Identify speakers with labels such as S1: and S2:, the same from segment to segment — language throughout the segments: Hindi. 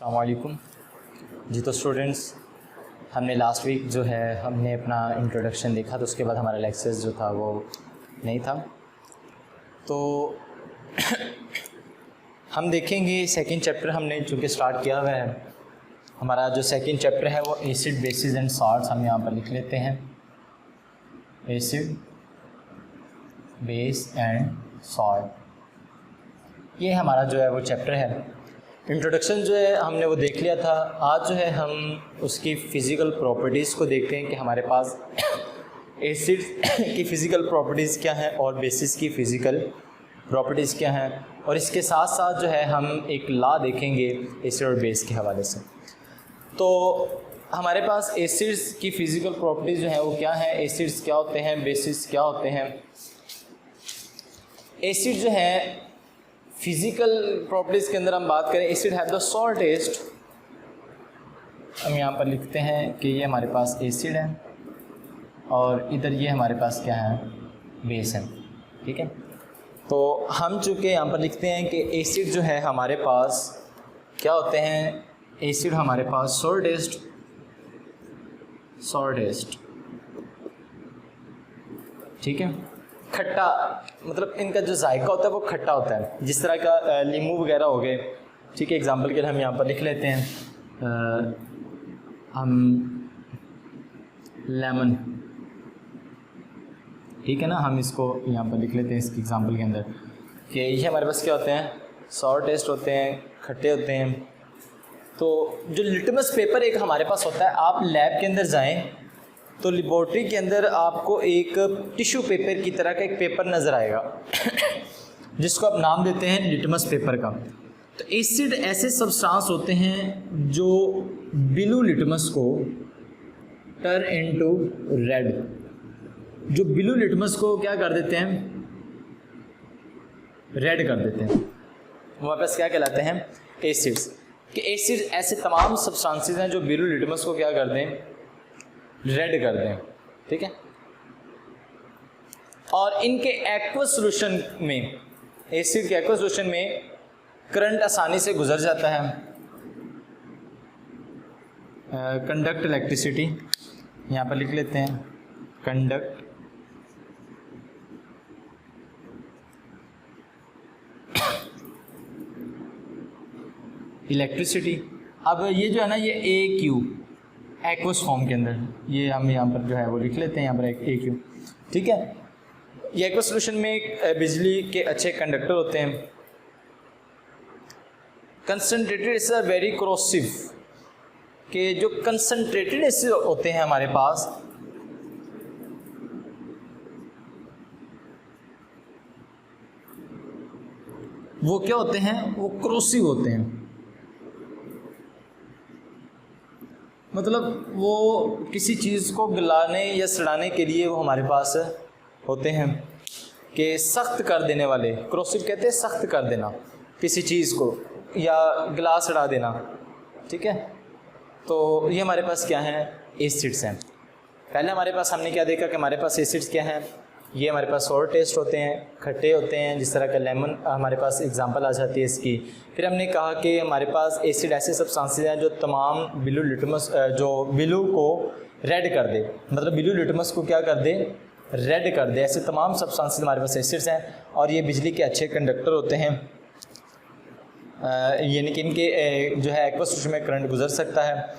S1: अस्सलाम वालेकुम जी। तो स्टूडेंट्स, हमने लास्ट वीक जो है हमने अपना इंट्रोडक्शन देखा, तो उसके बाद हमारा लेक्चर्स जो था वो नहीं था। तो हम देखेंगे सेकंड चैप्टर हमने चूँकि स्टार्ट किया हुआ है। हमारा जो सेकंड चैप्टर है वो एसिड, बेसिस एंड सॉल्ट्स हम यहाँ पर लिख लेते हैं। एसिड, बेस एंड सॉल्ट, ये हमारा जो है वो चैप्टर है। इंट्रोडक्शन जो है हमने वो देख लिया था। आज जो है हम उसकी फ़िज़िकल प्रॉपर्टीज़ को देखते हैं कि हमारे पास एसिड की फ़िज़िकल प्रॉपर्टीज़ क्या हैं और बेसिस की फ़िज़िकल प्रॉपर्टीज़ क्या हैं, और इसके साथ साथ जो है हम एक लॉ देखेंगे एसिड और बेस के हवाले से। तो हमारे पास एसिड्स की फ़िज़िकल प्रॉपर्टीज़ जो है वो क्या है, एसिड्स क्या होते हैं, बेसिस क्या होते हैं। एसिड जो है फिज़िकल प्रॉपर्टीज़ के अंदर हम बात करें, acid have the salt test. हम यहाँ पर लिखते हैं कि ये हमारे पास एसिड है और इधर ये हमारे पास क्या है, बेस है। ठीक है, तो हम चूँकि यहाँ पर लिखते हैं कि एसिड जो है हमारे पास क्या होते हैं, एसिड हमारे पास सॉल्ट टेस्ट, ठीक है, खट्टा, मतलब इनका जो जायका होता है वो खट्टा होता है, जिस तरह का नींबू वगैरह हो गए। ठीक है, एग्जांपल के लिए हम यहाँ पर लिख लेते हैं हम लेमन। ठीक है ना, हम इसको यहाँ पर लिख लेते हैं इसकी एग्जांपल के अंदर कि ये हमारे पास क्या होते हैं, सॉल्ट टेस्ट होते हैं, खट्टे होते हैं। तो जो लिटमस पेपर एक हमारे पास होता है, आप लैब के अंदर जाएँ तो लेबॉर्ट्री के अंदर आपको एक टिश्यू पेपर की तरह का एक पेपर नज़र आएगा जिसको आप नाम देते हैं लिटमस पेपर का। तो एसिड ऐसे सब्सटेंस होते हैं जो ब्लू लिटमस को टर्न इनटू रेड, जो ब्लू लिटमस को क्या कर देते हैं, रेड कर देते हैं। हमारे पास क्या कहलाते हैं, एसिड्स। कि एसिड ऐसे तमाम सब्सटेंसेस हैं जो ब्लू लिटमस को क्या कर दें, रेड कर दें। ठीक है, और इनके एक्वस सॉल्यूशन में, एसिड के एक्वस सॉल्यूशन में करंट आसानी से गुजर जाता है। कंडक्ट इलेक्ट्रिसिटी, यहाँ पर लिख लेते हैं कंडक्ट इलेक्ट्रिसिटी। अब ये जो है ना, ये ए क्यू एक्वस फॉर्म के अंदर, ये हम यहाँ पर जो है वो लिख लेते हैं यहाँ पर ए क्यू। ठीक है, ये एक्वस सॉल्यूशन में बिजली के अच्छे कंडक्टर होते हैं। Concentrated acid are very corrosive, कि जो कंसनट्रेटेड एसिड होते हैं हमारे पास, वो क्या होते हैं, वो कोरोसिव होते हैं। मतलब वो किसी चीज़ को गलाने या सड़ाने के लिए वो हमारे पास होते हैं कि सख्त कर देने वाले। कोरोसिव कहते हैं सख्त कर देना किसी चीज़ को या गला सड़ा देना। ठीक है, तो ये हमारे पास क्या हैं, एसिड्स हैं। पहले हमारे पास हमने क्या देखा कि हमारे पास एसिड्स क्या हैं, ये हमारे पास सॉल्ट टेस्ट होते हैं, खट्टे होते हैं, जिस तरह का लेमन हमारे पास एग्जांपल आ जाती है इसकी। फिर हमने कहा कि हमारे पास एसिड ऐसे सब्सटेंसेस हैं जो तमाम ब्लू लिटमस, जो ब्लू को रेड कर दे, मतलब ब्लू लिटमस को क्या कर दे, रेड कर दे। ऐसे तमाम सब्सटेंसेस हमारे पास एसिड्स हैं और ये बिजली के अच्छे कंडक्टर होते हैं, यानी कि इनके जो है एक्वस सॉल्यूशन में करंट गुजर सकता है।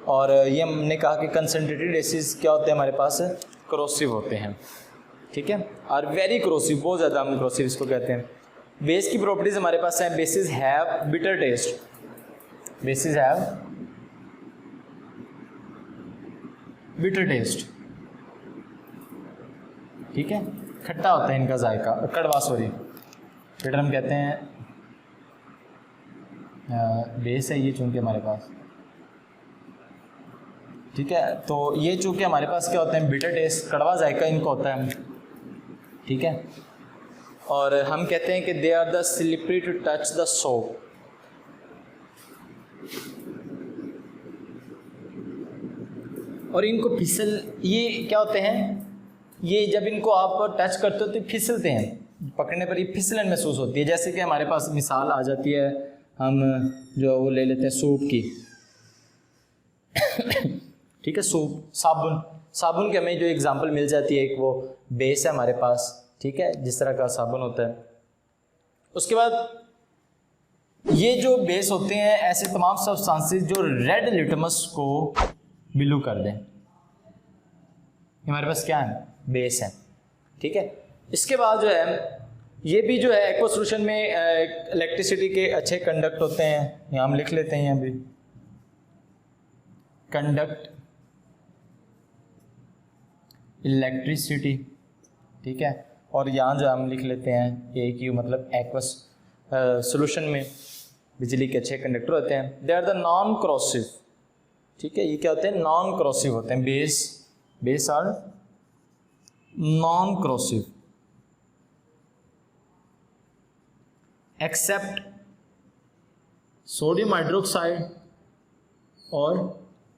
S1: और ये हमने कहा कि कंसनट्रेटेड एसिड्स क्या होते हैं, हमारे पास कोरोसिव होते हैं। ठीक है, और वेरी कोरोसिव, बहुत ज़्यादा हम कोरोसिव इसको कहते हैं। बेस की प्रॉपर्टीज हमारे पास हैं, basis have bitter taste, basis have bitter taste. ठीक है, खट्टा होता है इनका जायका, कड़वा, सॉरी बिटर हम कहते हैं, बेस है ये चूँकि हमारे पास। ठीक है, तो ये चूँकि हमारे पास क्या होते हैं, बिटर टेस्ट, कड़वा जायका इनका होता है। ठीक है, और हम कहते हैं कि they are the slippery to touch the soap. और इनको फिसल, ये क्या होते हैं, ये जब इनको आप टच करते हो तो फिसलते हैं, पकड़ने पर ये फिसलन महसूस होती है। जैसे कि हमारे पास मिसाल आ जाती है हम जो वो ले लेते हैं सूप की, ठीक है, सूप, साबुन, साबुन की हमें जो एग्जांपल मिल जाती है, एक वो बेस है हमारे पास, ठीक है, जिस तरह का साबुन होता है। उसके बाद ये जो बेस होते हैं ऐसे तमाम सब्सटेंसेस जो रेड लिटमस को ब्लू कर दें, हमारे पास क्या है, बेस है, ठीक है। इसके बाद जो है ये भी जो है एक्वा सॉल्यूशन में इलेक्ट्रिसिटी के अच्छे कंडक्ट होते हैं, यहाँ हम लिख लेते हैं यहाँ भी कंडक्ट इलेक्ट्रिसिटी, ठीक है, और यहाँ जो हम लिख लेते हैं AQ, मतलब एक्वस सॉल्यूशन में बिजली के अच्छे कंडक्टर होते हैं। दे आर द नॉन क्रॉसिव, ठीक है, ये क्या होते हैं, नॉन क्रॉसिव होते हैं, base are non corrosive except sodium hydroxide और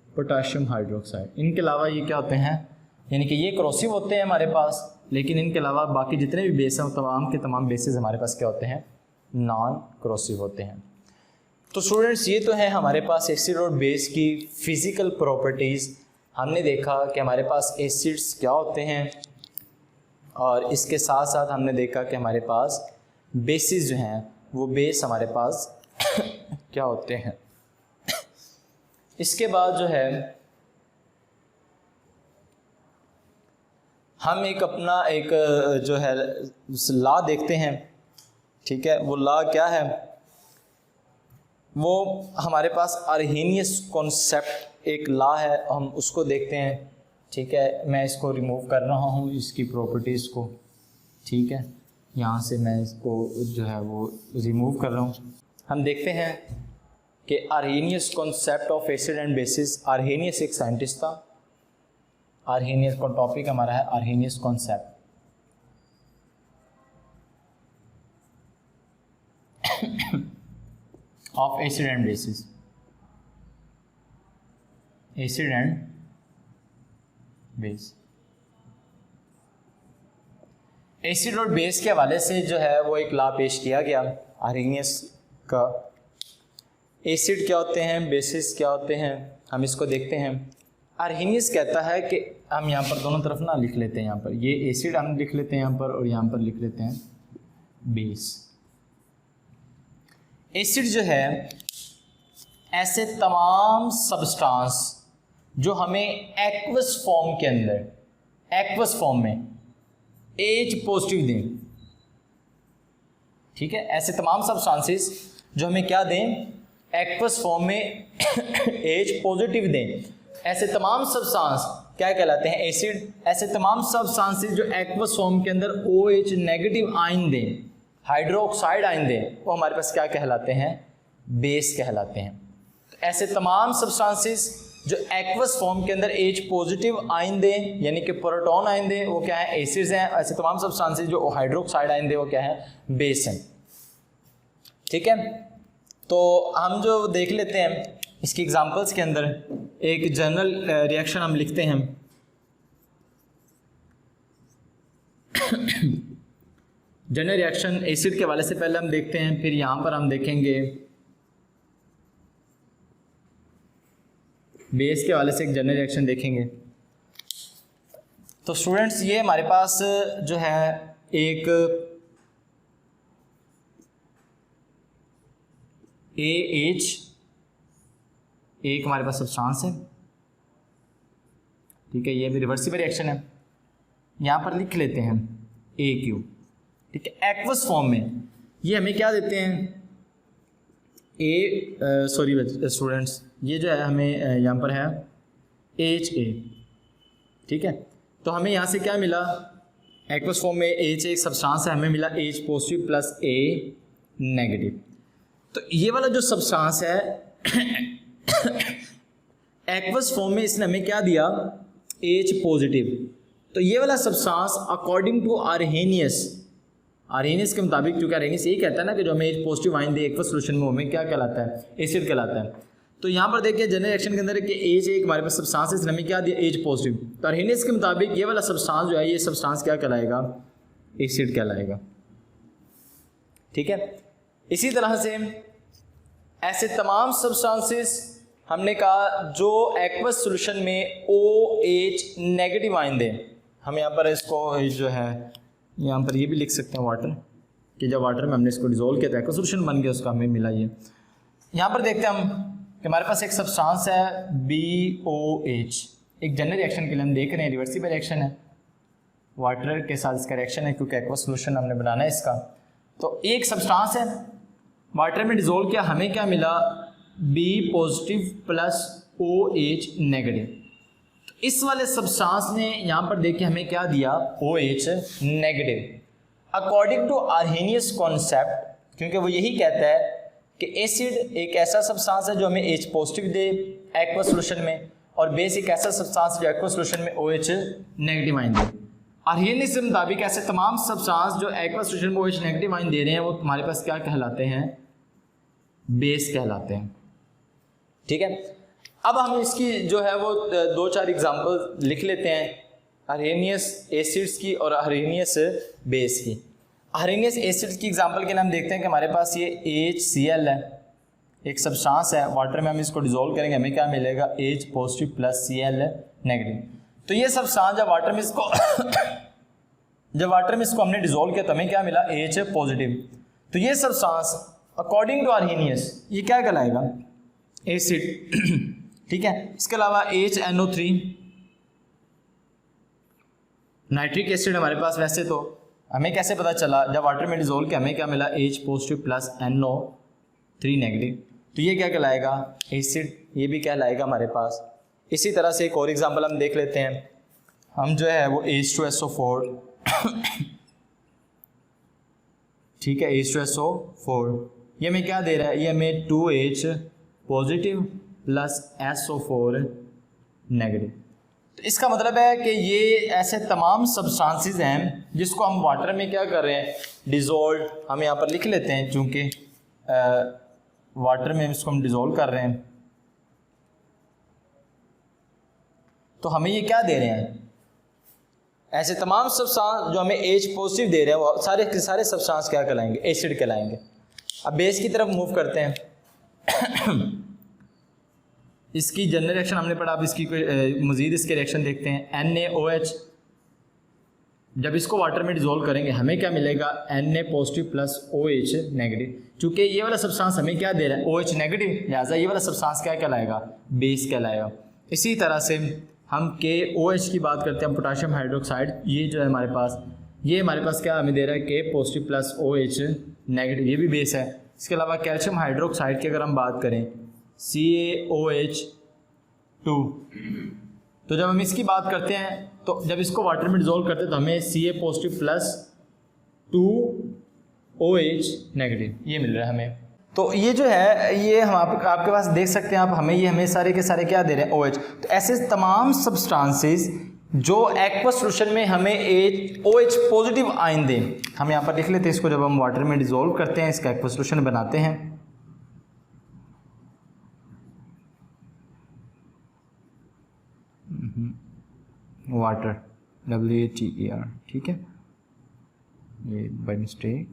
S1: पोटाशियम हाइड्रोक्साइड। इनके अलावा ये क्या होते हैं, यानी कि ये क्रॉसिव होते हैं हमारे पास, लेकिन इनके अलावा बाकी जितने भी बेस हैं तमाम के तमाम बेसिस हमारे पास क्या होते हैं, नॉन क्रॉसिव होते हैं। तो स्टूडेंट्स ये तो है हमारे पास एसिड और बेस की फिजिकल प्रॉपर्टीज़। हमने देखा कि हमारे पास एसिड्स क्या होते हैं, और इसके साथ साथ हमने देखा कि हमारे पास बेसिस जो हैं वो बेस हमारे पास क्या होते हैं। इसके बाद जो है हम एक अपना एक जो है लॉ देखते हैं, ठीक है, वो लॉ क्या है, वो हमारे पास अर्हेनियस कॉन्सेप्ट एक लॉ है, हम उसको देखते हैं, ठीक है। मैं इसको रिमूव कर रहा हूँ इसकी प्रॉपर्टीज़ को, ठीक है, यहाँ से मैं इसको जो है वो रिमूव कर रहा हूँ। हम देखते हैं कि Arrhenius concept of acid and bases, Arrhenius एक साइंटिस्ट था, अर्हेनियस का टॉपिक हमारा है Arrhenius concept. Of acid and bases, acid and base. Acid और बेस के हवाले से जो है वो एक लॉ पेश किया गया अर्हेनियस का। एसिड क्या होते हैं, बेसिस क्या होते हैं, हम इसको देखते हैं। अर्हेनियस कहता है कि हम यहाँ पर दोनों तरफ ना लिख लेते हैं, यहाँ पर ये एसिड हम लिख लेते हैं यहाँ पर, और यहाँ पर लिख लेते हैं बेस। एसिड जो है ऐसे तमाम सब्सटेंस जो हमें एक्वस फॉर्म के अंदर, एक्वस फॉर्म में H पॉजिटिव दें, ठीक है, ऐसे तमाम सब्सटेंसेस जो हमें क्या दें, एक्वस फॉर्म में H पॉजिटिव दें, ऐसे तमाम सब्सटेंस क्या कहलाते हैं, एसिड। ऐसे तमाम सब्सटेंसेस जो एक्वस फॉर्म के अंदर OH नेगेटिव आयन दें, हाइड्रोक्साइड आयन दें, वो हमारे पास क्या कहलाते हैं, बेस कहलाते हैं। तो ऐसे तमाम सब्सटेंसेस जो एक्वस फॉर्म के अंदर H पॉजिटिव आयन दें, यानी कि प्रोटॉन आयन दें, वो क्या है, एसिड्स हैं। ऐसे तमाम सब्सटेंसेस जो हाइड्रोक्साइड आयन दें, वो क्या है, बेस हैं, ठीक है। तो हम जो देख लेते हैं इसकी एग्जांपल्स के अंदर एक जनरल रिएक्शन हम लिखते हैं। जनरल रिएक्शन एसिड के हवाले से पहले हम देखते हैं, फिर यहाँ पर हम देखेंगे बेस के हवाले से एक जनरल रिएक्शन देखेंगे। तो स्टूडेंट्स ये हमारे पास जो है एक AH एक हमारे पास सब्सटेंस है, ठीक है, ये भी रिवर्सिबल रिएक्शन है। यहाँ पर लिख लेते हैं AQ, ठीक है। एक्वस फॉर्म में ये हमें क्या देते हैं, सॉरी स्टूडेंट्स, ये जो है हमें यहाँ पर है HA, ठीक है। तो हमें यहाँ से क्या मिला, एक्वस फॉर्म में HA एक सब्सटेंस है, हमें मिला H positive plus A negative. तो ये वाला जो सब्सटेंस है एक्वस फॉर्म में इसने हमें क्या दिया, H पॉजिटिव। तो ये वाला सब्सटेंस अकॉर्डिंग टू अर्हेनियस के मुताबिक, क्योंकि अर्हेनियस यही कहता है ना कि जो हमें H पॉजिटिव आयन दे एक्वस सॉल्यूशन में, हमें क्या कहलाता है, एसिड कहलाता है। तो यहाँ पर देखिए जनरल रिएक्शन के अंदर कि H एक हमारे पास सब्सटेंस है, इसने हमें क्या दिया, H पॉजिटिव। तो अर्हेनियस के मुताबिक ये वाला सब्सटेंस जो है, ये सब्सटेंस क्या कहलाएगा, एसिड कहलाएगा, ठीक है। इसी तरह से ऐसे तमाम सब्सटेंसेस हमने कहा जो एक्वस सॉल्यूशन में OH नेगेटिव आयन दें। हम यहाँ पर इसको जो है यहाँ पर ये भी लिख सकते हैं वाटर, कि जब वाटर में हमने इसको डिज़ोल्व किया तो एक्वस सॉल्यूशन बन गया, उसका हमें मिला ये। यहाँ पर देखते हैं हम कि हमारे पास एक सब्सटेंस है BOH, एक जनरल रिएक्शन के लिए हम देख रहे हैं रिवर्सिबल रिएक्शन है, वाटर के साथ इसका रिएक्शन है क्योंकि एक्वस सॉल्यूशन हमने बनाना है इसका। तो एक सब्सटेंस है, वाटर में डिज़ोल्व किया, हमें क्या मिला B positive plus OH negative. तो इस वाले सब्सटेंस ने यहाँ पर देखिए हमें क्या दिया, OH negative. According to Arrhenius concept, क्योंकि वो यही कहता है कि एसिड एक ऐसा सब्सटेंस है जो हमें H पॉजिटिव दे एक्वस सॉल्यूशन में, और बेस एक ऐसा सब्सटेंस जो एक्वस सॉल्यूशन में OH नेगेटिव आयन दे। आर्हेनियस के मुताबिक ऐसे तमाम सब्सटेंस जो एक्वस सॉल्यूशन में OH नेगेटिव आयन दे रहे हैं वो हमारे पास क्या कहलाते हैं, बेस कहलाते हैं। ठीक है, अब हम इसकी जो है वो 2-4 एग्जांपल लिख लेते हैं आर्हेनियस एसिड्स की और आर्हेनियस बेस की। आर्हेनियस एसिड्स की एग्जांपल के लिए हम देखते हैं कि हमारे पास ये HCl है, एक सब्सटेंस है, वाटर में हम इसको डिज़ोल्व करेंगे हमें क्या मिलेगा, H positive plus Cl negative. तो ये सब्सटेंस जब वाटर में इसको हमने डिज़ोल्व किया तो हमें क्या मिला, H पॉजिटिव। तो ये सब्सटेंस अकॉर्डिंग टू आर्हेनियस ये क्या कहलाएगा, एसिड। ठीक है, इसके अलावा HNO3 नाइट्रिक एसिड हमारे पास, वैसे तो हमें कैसे पता चला, जब वाटर में डिज़ोल्व किया हमें क्या मिला, H positive plus NO3 negative. तो ये क्या कहलाएगा, एसिड, ये भी कहलाएगा हमारे पास। इसी तरह से एक और एग्जांपल हम देख लेते हैं, हम जो है वो H2SO4 ठीक है, H2SO4 ये हमें क्या दे रहा है, ये हमें 2H positive plus SO4 negative. तो इसका मतलब है कि ये ऐसे तमाम सब्सटेंसेस हैं जिसको हम वाटर में क्या कर रहे हैं, डिज़ोल्व। हम यहाँ पर लिख लेते हैं चूँकि वाटर में इसको हम डिज़ोल्व कर रहे हैं, तो हमें ये क्या दे रहे हैं, ऐसे तमाम सब्सटेंस जो हमें H पॉजिटिव दे रहे हैं वो सारे के सारे सब्सटेंस क्या कहलाएंगे, एसिड कहलाएंगे। अब बेस की तरफ मूव करते हैं। इसकी जनरल रिएक्शन हमने पढ़ा, अब इसकी कोई मज़ीद इसके रिएक्शन देखते हैं। NaOH जब इसको वाटर में डिज़ोल्व करेंगे हमें क्या मिलेगा, Na positive plus OH negative. चूँकि ये वाला सब्सटेंस हमें क्या दे रहा है, OH नेगेटिव, लिहाजा ये वाला सब्सटेंस क्या कहलाएगा, बेस कहलाएगा। इसी तरह से हम KOH की बात करते हैं, पोटाशियम हाइड्रोक्साइड, ये जो है हमारे पास, ये हमारे पास क्या हमें दे रहा है, K positive plus OH negative, ये भी बेस है। इसके अलावा कैल्शियम हाइड्रोक्साइड की अगर हम बात करें, CaOH2, तो जब हम इसकी बात करते हैं तो जब इसको वाटर में डिज़ोल्व करते हैं तो हमें Ca positive plus 2OH negative ये मिल रहा है हमें। तो ये जो है ये हम आपके पास देख सकते हैं आप, हमें ये हमें सारे के सारे क्या दे रहे हैं, OH। तो ऐसे तमाम सब्सटेंसेस जो एक्वस सॉल्यूशन में हमें OH पॉजिटिव आयन दें, हम यहाँ पर लिख लेते हैं इसको, जब हम वाटर में डिज़ोल्व करते हैं इसका एक्वस सॉल्यूशन बनाते हैं, वाटर WATER, ठीक है, ये बाय मिस्टेक,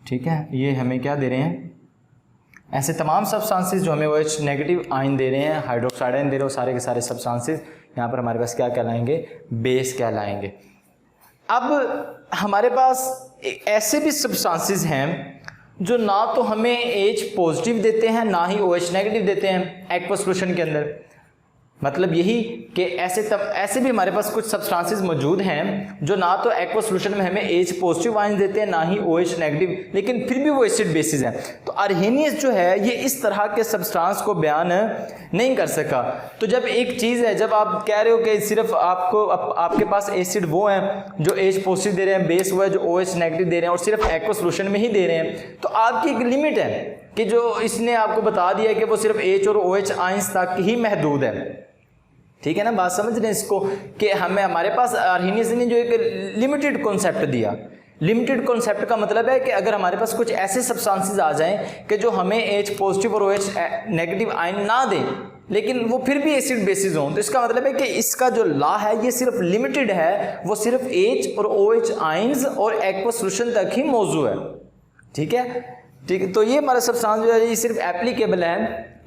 S1: ठीक है। ये हमें क्या दे रहे हैं, ऐसे तमाम सब्सटेंसेस जो हमें OH नेगेटिव आयन दे रहे हैं, हाइड्रोक्साइड आयन दे रहे हो, सारे के सारे सब्सटेंसेस यहाँ पर हमारे पास क्या कहलाएंगे, बेस कहलाएंगे। अब हमारे पास ऐसे भी सब्सटेंसेस हैं जो ना तो हमें H पॉजिटिव देते हैं ना ही OH नेगेटिव देते हैं एक्वस सॉल्यूशन के अंदर। मतलब यही कि ऐसे भी हमारे पास कुछ सब्सटेंसेस मौजूद हैं जो ना तो एक्वस सॉल्यूशन में हमें H पॉजिटिव आयन देते हैं ना ही OH नेगेटिव, लेकिन फिर भी वो एसिड बेसिस हैं। तो आर्हेनियस जो है ये इस तरह के सब्सटेंस को बयान नहीं कर सका। तो जब एक चीज़ है, जब आप कह रहे हो कि सिर्फ आपके पास एसिड वो हैं जो H पॉजिटिव दे रहे हैं, बेस वो है जो OH नेगेटिव दे रहे हैं और सिर्फ एक्वस सॉल्यूशन में ही दे रहे हैं, तो आपकी एक लिमिट है कि जो इसने आपको बता दिया कि वो सिर्फ H और OH आयंस तक ही महदूद है। ठीक है ना, बात समझ रहे हैं इसको, कि हमारे पास आर्हेनियस ने जो एक लिमिटेड कॉन्सेप्ट दिया। लिमिटेड कॉन्सेप्ट का मतलब है कि अगर हमारे पास कुछ ऐसे सब्सटेंसेस आ जाएं कि जो हमें H पॉजिटिव और OH नेगेटिव आयन ना दें लेकिन वो फिर भी एसिड बेसिस हों, तो इसका मतलब है कि इसका जो लॉ है ये सिर्फ लिमिटेड है, वो सिर्फ H और OH आयंस और एक्वस सॉल्यूशन तक ही मौजू है। ठीक है, ठीक है। तो ये हमारा सब्सटेंस जो है ये सिर्फ एप्लीकेबल है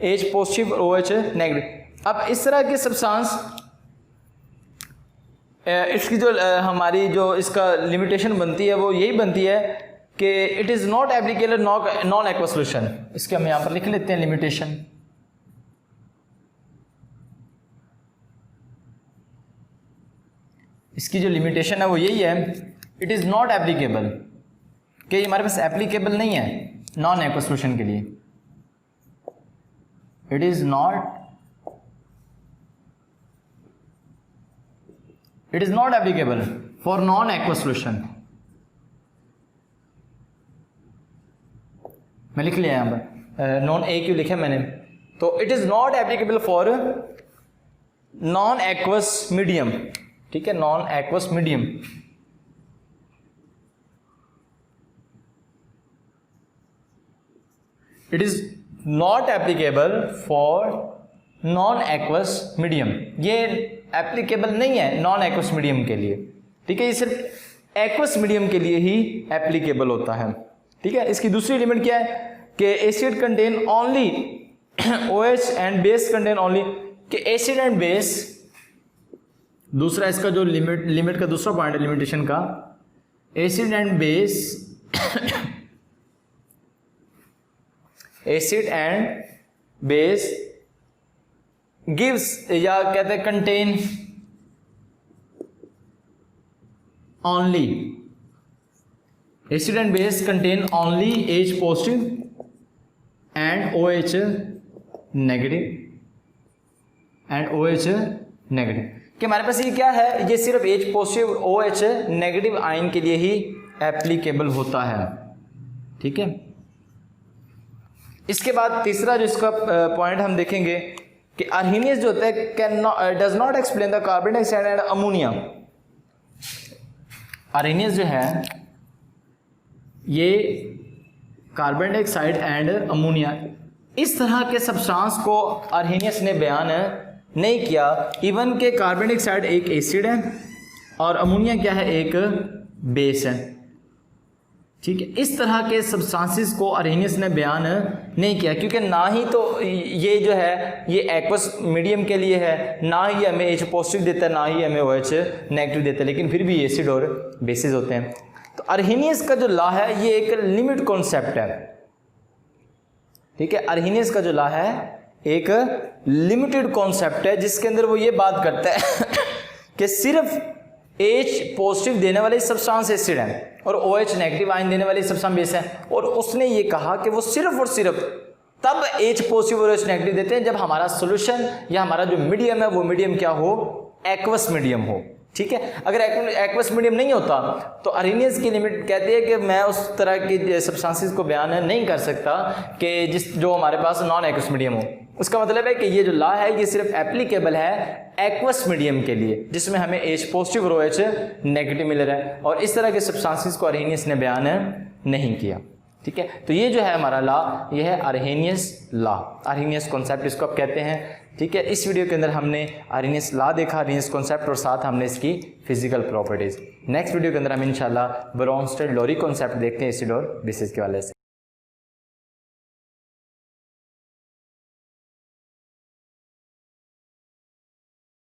S1: H पॉजिटिव और OH नेगेटिव। अब इस तरह के सब्सटेंस इसकी जो हमारी जो इसका लिमिटेशन बनती है वो यही बनती है कि it is not applicable non aqua solution. इसके हम यहाँ पर लिख लेते हैं लिमिटेशन। इसकी जो लिमिटेशन है वो यही है, इट इज़ नॉट एप्लीकेबल, कि हमारे पास एप्लीकेबल नहीं है नॉन एक्वा सॉल्यूशन के लिए। It is not applicable for non aqua solution. मैं लिख लिया यहाँ पर, नॉन ए क्यों लिखा मैंने, तो it is not applicable for non aqueous medium. ठीक है, non aqueous medium. It is not applicable for non aqueous medium, ये एप्लीकेबल नहीं है नॉन एक्वस मीडियम के लिए। ठीक है, ये सिर्फ एक्वस मीडियम के लिए ही एप्लीकेबल होता है। ठीक है, इसकी दूसरी लिमिट क्या है कि acid contain only OH and base contain only, कि एसिड एंड बेस, दूसरा इसका जो लिमिट का दूसरा पॉइंट है लिमिटेशन का, acid and base acid and base gives, या कहते हैं contain only, acid and base contain only H positive and OH negative कि हमारे पास ये क्या है, ये सिर्फ H positive OH negative ion के लिए ही एप्लीकेबल होता है। ठीक है, इसके बाद तीसरा जो इसका पॉइंट हम देखेंगे कि अर्हीनियस जो होता है does not explain the carbon dioxide and ammonia. Arrhenius जो है ये कार्बन डाइऑक्साइड एंड अमोनिया, इस तरह के सब्सटेंस को अर्हीनियस ने बयान नहीं किया। इवन के कार्बन डाइऑक्साइड एक एसिड है और अमोनिया क्या है, एक बेस है। ठीक है, इस तरह के सब्सटेंसेस को अर्हीनियस ने बयान नहीं किया, क्योंकि ना ही तो ये जो है ये एक्वस मीडियम के लिए है, ना ही हमें H पॉजिटिव देता है, ना ही हमें OH नेगेटिव देता है, लेकिन फिर भी एसिड और बेसिस होते हैं। तो अर्हीनियस का जो लॉ है ये एक लिमिट कॉन्सेप्ट है। ठीक है, अर्हीनियस का जो लॉ है एक लिमिटेड कॉन्सेप्ट है, जिसके अंदर वो ये बात करता है कि सिर्फ H पॉजिटिव देने वाले सब्सटेंस एसिड है और OH नेगेटिव आयन देने वाली सब्सटेंस बेस है, और उसने ये कहा कि वो सिर्फ और सिर्फ तब H पॉजिटिव और OH नेगेटिव देते हैं जब हमारा सॉल्यूशन या हमारा जो मीडियम है वो मीडियम क्या हो, एक्वस मीडियम हो। ठीक है, अगर एक्वस मीडियम नहीं होता तो अर्हीनियस की लिमिट कहती है कि मैं उस तरह की सब्सटेंसेस को बयान नहीं कर सकता कि जो हमारे पास नॉन एक्वस मीडियम हो। उसका मतलब है कि ये जो लॉ है ये सिर्फ एप्लीकेबल है एक्वस मीडियम के लिए, जिसमें हमें H पॉजिटिव और OH नेगेटिव मिल रहा है, और इस तरह के सब्सटेंसेस को अर्हीनियस ने बयान नहीं किया। ठीक है, तो ये जो है हमारा लॉ, ये है अर्हीनियस लॉ, अर्हीनियस कॉन्सेप्ट इसको आप कहते हैं। ठीक है, इस वीडियो के अंदर हमने अर्हीनियस लॉ देखा, अर्हीनियस कॉन्सेप्ट, और साथ हमने इसकी फिजिकल प्रॉपर्टीज। नेक्स्ट वीडियो के अंदर हम इंशाल्लाह ब्रोंस्टेड लोरी कॉन्सेप्ट देखते हैं एसिड और बेसिस के वाले से।